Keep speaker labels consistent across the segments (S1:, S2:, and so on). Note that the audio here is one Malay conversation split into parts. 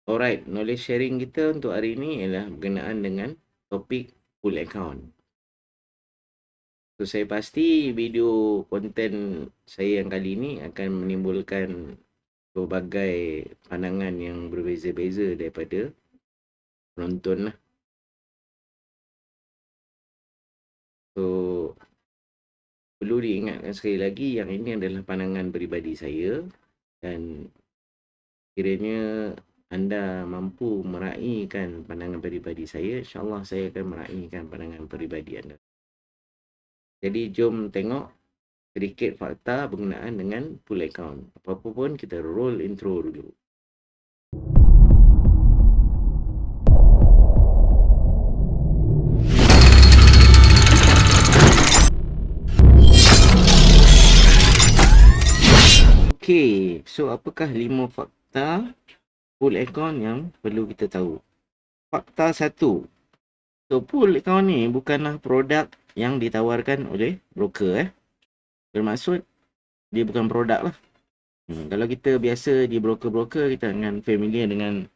S1: Alright, knowledge sharing kita untuk hari ini ialah berkenaan dengan topik full account. So, saya pasti video konten saya yang kali ini akan menimbulkan pelbagai pandangan yang berbeza-beza daripada penonton lah. So, perlu diingatkan sekali lagi yang ini adalah pandangan peribadi saya dan kiranya anda mampu meraihkan pandangan peribadi saya, insyaAllah saya akan meraihkan pandangan peribadi anda. Jadi jom tengok sedikit fakta berkenaan dengan full account. Apa-apa pun kita roll intro dulu. Okay, so apakah 5 fakta full account yang perlu kita tahu? Fakta 1. So full account ni bukanlah produk yang ditawarkan oleh broker. Bermaksud dia bukan produk lah. Kalau kita biasa di broker-broker, kita akan familiar dengan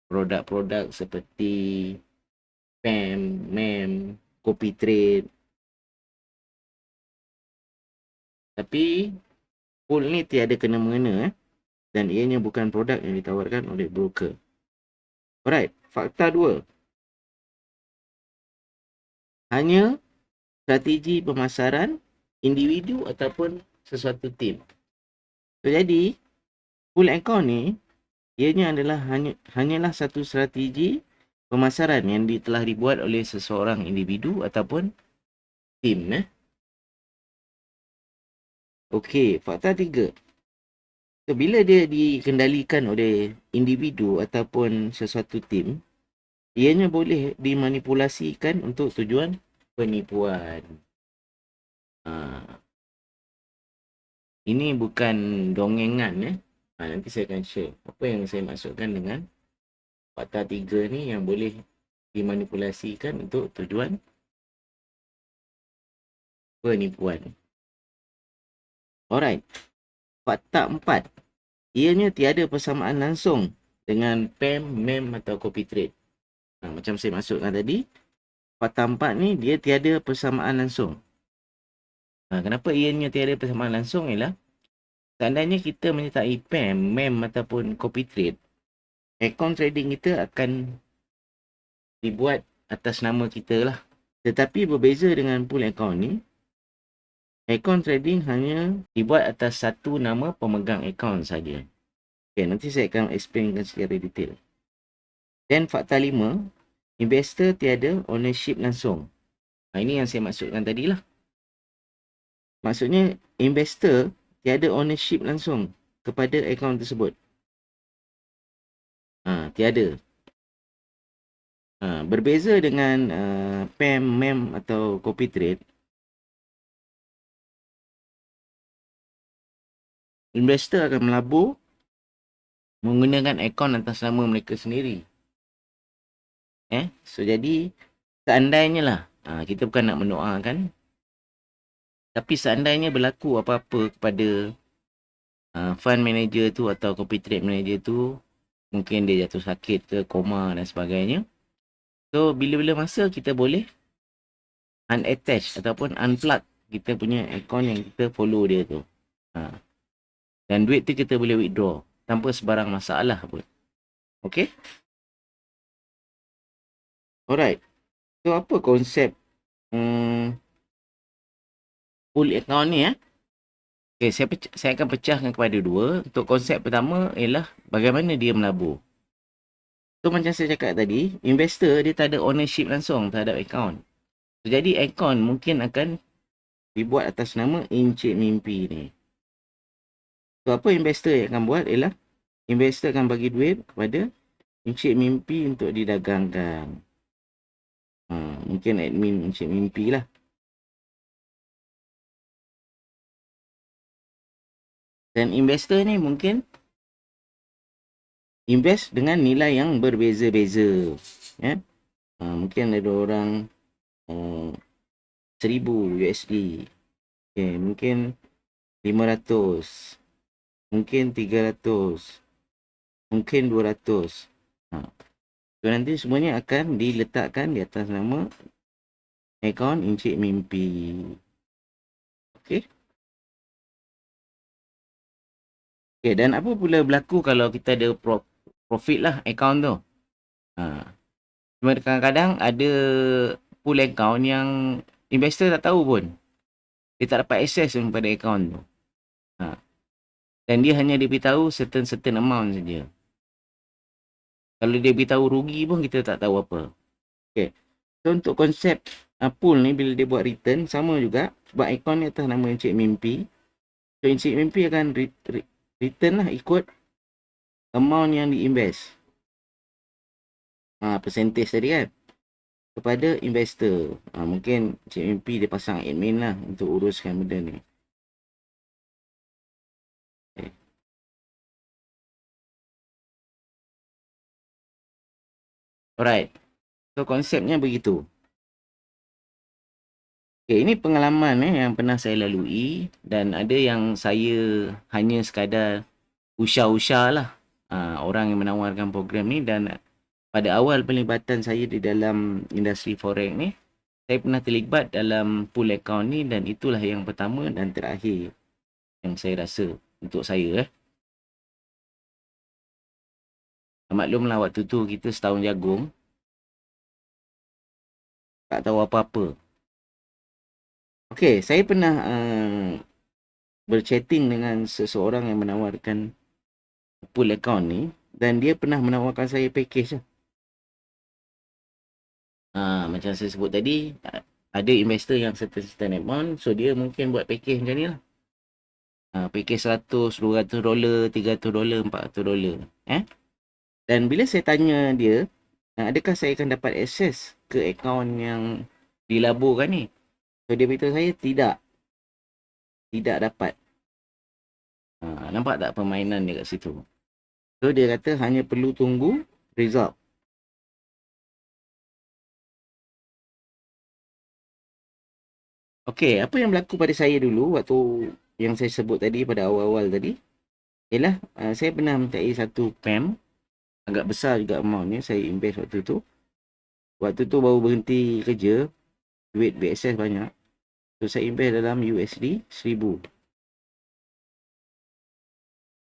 S1: produk-produk seperti PAM, MEM, Copy Trade. Tapi full ni tiada kena-mengena dan ianya bukan produk yang ditawarkan oleh broker. Alright, fakta 2. Hanya strategi pemasaran individu ataupun sesuatu tim. So, jadi full account ni ianya adalah hanyalah satu strategi pemasaran yang telah dibuat oleh seseorang individu ataupun tim. Okey, fakta 3. So, bila dia dikendalikan oleh individu ataupun sesuatu tim, ianya boleh dimanipulasikan untuk tujuan penipuan. Ini bukan dongengan. Nanti saya akan share apa yang saya maksudkan dengan fakta 3 ni yang boleh dimanipulasikan untuk tujuan penipuan. Alright. Fakta 4. Ianya tiada persamaan langsung dengan PAM, MEM atau copy trade. Macam saya maksudkan tadi, fakta 4 ni dia tiada persamaan langsung. Kenapa ianya tiada persamaan langsung ialah seandainya kita menyertai PAM, MEM ataupun copy trade, account trading kita akan dibuat atas nama kita lah. Tetapi berbeza dengan full account ni, account trading hanya dibuat atas satu nama pemegang account saja. Okay, nanti saya akan explainkan secara detail. Dan fakta 5, investor tiada ownership langsung. Ini yang saya maksudkan tadi lah. Maksudnya investor tiada ownership langsung kepada account tersebut. Tiada. Berbeza dengan PAM, MEM atau copy trade, investor akan melabur menggunakan akaun atas nama mereka sendiri. So jadi seandainya lah, kita bukan nak mendoakan, tapi seandainya berlaku apa-apa kepada fund manager tu atau copy trade manager tu, mungkin dia jatuh sakit ke, koma dan sebagainya. So bila-bila masa kita boleh unattach ataupun unplug kita punya akaun yang kita follow dia tu. Dan duit tu kita boleh withdraw tanpa sebarang masalah pun. Okay? Alright. So apa konsep full account ni? Okay, saya akan pecahkan kepada dua. Untuk konsep pertama ialah bagaimana dia melabur. So macam saya cakap tadi, investor dia tak ada ownership langsung terhadap account. So, jadi account mungkin akan dibuat atas nama Encik Mimpi ni. So apa investor yang akan buat ialah investor akan bagi duit kepada Encik Mimpi untuk didagangkan. Mungkin admin Encik Mimpi lah. Dan investor ni mungkin invest dengan nilai yang berbeza-beza. Mungkin ada orang 1000 USD. Okay, mungkin 500. Mungkin 300. Mungkin 200. Ha. So nanti semuanya akan diletakkan di atas nama akaun Encik Mimpi. Okey. Okey, dan apa pula berlaku kalau kita ada profit lah akaun tu. Ha. Cuma kadang-kadang ada pool account yang investor tak tahu pun. Dia tak dapat akses pun pada akaun tu. Ha. Dan dia hanya diberitahu certain amount saja. Kalau dia beritahu rugi pun kita tak tahu apa. Okay. So untuk konsep pool ni bila dia buat return sama juga sebab akaun ni atas nama Encik Mimpi. So Encik Mimpi akan return lah ikut amount yang diinvest. Percentage tadi kan. Kepada investor. Mungkin Encik Mimpi dia pasang admin lah untuk uruskan benda ni. Okay. Alright. So konsepnya begitu. Okay, ini pengalaman yang pernah saya lalui dan ada yang saya hanya sekadar usah-usah lah orang yang menawarkan program ni. Dan pada awal pelibatan saya di dalam industri forex ni, saya pernah terlibat dalam pool account ni dan itulah yang pertama dan terakhir yang saya rasa untuk saya. Maklumlah waktu tu kita setahun jagung, tak tahu apa-apa. Okay, saya pernah berchatting dengan seseorang yang menawarkan pool account ni dan dia pernah menawarkan saya package lah. Macam saya sebut tadi, ada investor yang certain amount, so dia mungkin buat package macam ni lah. Package $100, $200, $300, $400. Dan bila saya tanya dia, adakah saya akan dapat akses ke akaun yang dilaburkan ni? So dia beritahu saya tidak. Tidak dapat. Nampak tak permainan dia kat situ? So dia kata hanya perlu tunggu result. Okey, apa yang berlaku pada saya dulu waktu yang saya sebut tadi pada awal-awal tadi ialah saya pernah mintai satu PAM agak besar juga amount ni saya invest waktu tu. Waktu tu baru berhenti kerja, duit BSS banyak. So saya invest dalam USD 1000.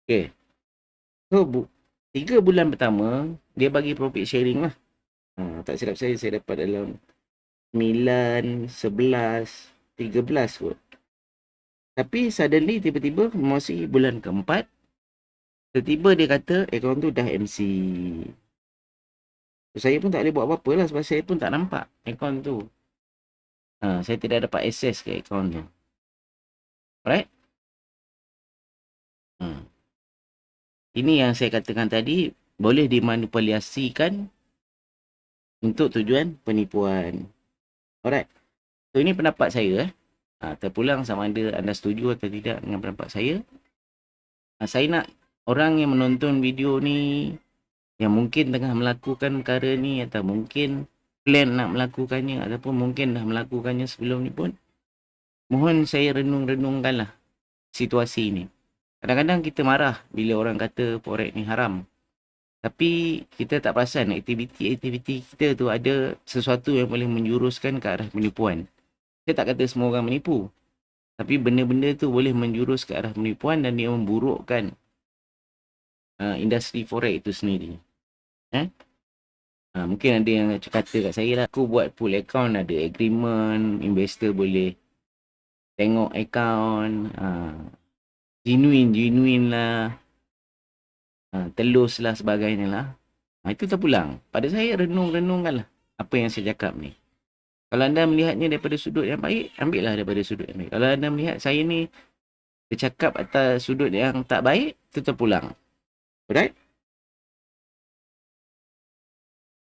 S1: Okey. So 3 bulan pertama dia bagi profit sharing lah. Tak silap saya dapat dalam 9, 11, 13 kot. Tapi suddenly tiba-tiba masih bulan keempat, tiba-tiba dia kata akaun tu dah MC. So, saya pun tak boleh buat apa-apa lah sebab saya pun tak nampak akaun tu. Saya tidak dapat akses ke akaun tu. Alright? Ini yang saya katakan tadi boleh dimanipulasikan untuk tujuan penipuan. Alright. So ini pendapat saya. Terpulang sama ada anda setuju atau tidak dengan pendapat saya. Saya nak orang yang menonton video ni yang mungkin tengah melakukan perkara ni atau mungkin plan nak melakukannya ataupun mungkin dah melakukannya sebelum ni pun, mohon saya renung-renungkanlah situasi ni. Kadang-kadang kita marah bila orang kata forex ni haram. Tapi kita tak perasan aktiviti-aktiviti kita tu ada sesuatu yang boleh menjuruskan ke arah penipuan. Saya tak kata semua orang menipu. Tapi benda-benda tu boleh menjurus ke arah penipuan dan dia memburukkan industri forex itu sendiri. Mungkin ada yang kata kat saya lah, aku buat pool account ada agreement, investor boleh tengok account, genuine lah, telus lah sebagainya lah. Itu terpulang. Pada saya renung-renungkan lah apa yang saya cakap ni. Kalau anda melihatnya daripada sudut yang baik, ambillah daripada sudut yang baik. Kalau anda melihat saya ni bercakap atas sudut yang tak baik, itu terpulang. Alright?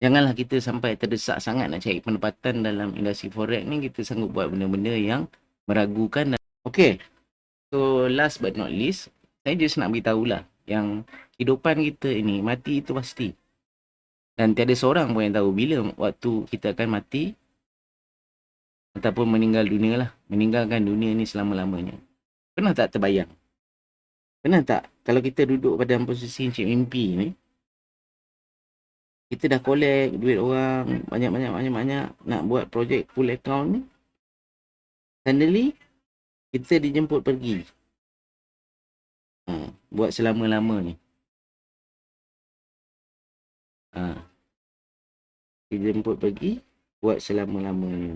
S1: Janganlah kita sampai terdesak sangat nak cari pendapatan dalam industri forex ni. Kita sanggup buat benda-benda yang meragukan. Okay. So, last but not least, saya just nak beritahu lah yang kehidupan kita ini, mati itu pasti. Dan tiada seorang pun yang tahu bila waktu kita akan mati ataupun meninggal dunia lah. Meninggalkan dunia ni selama-lamanya. Pernah tak terbayang? Pernah tak kalau kita duduk pada posisi Encik Mimpi ni, kita dah collect duit orang banyak-banyak nak buat projek full account ni, suddenly kita dijemput pergi. Buat selama-lama ni. Dijemput pergi buat selama-lama ni.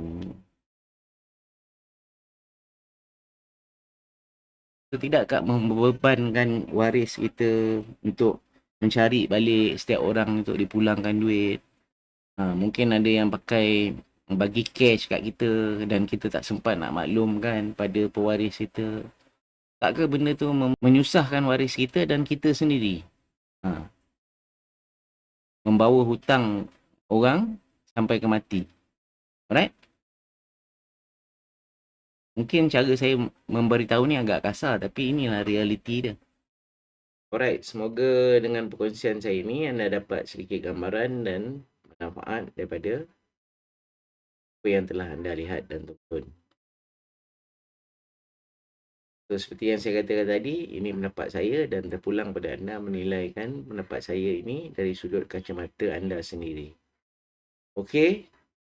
S1: Itu tidak kak membebankan waris kita untuk mencari balik setiap orang untuk dipulangkan duit. Mungkin ada yang pakai bagi cash kat kita dan kita tak sempat nak maklumkan pada pewaris kita. Tak ke benda tu menyusahkan waris kita dan kita sendiri? Membawa hutang orang sampai ke mati. Alright? Mungkin cara saya memberitahu ni agak kasar, tapi inilah realiti dia. Alright, semoga dengan perkongsian saya ini anda dapat sedikit gambaran dan manfaat daripada apa yang telah anda lihat dan tonton. So, seperti yang saya katakan tadi, ini pendapat saya dan terpulang pada anda menilaikan pendapat saya ini dari sudut kacamata anda sendiri. Okay,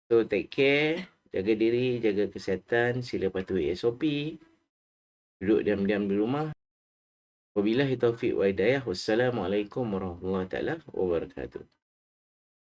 S1: so take care, jaga diri, jaga kesihatan, sila patuhi SOP, duduk diam-diam di rumah. Wabillahi taufiq wa hidayah. Wassalamualaikum warahmatullahi wabarakatuh.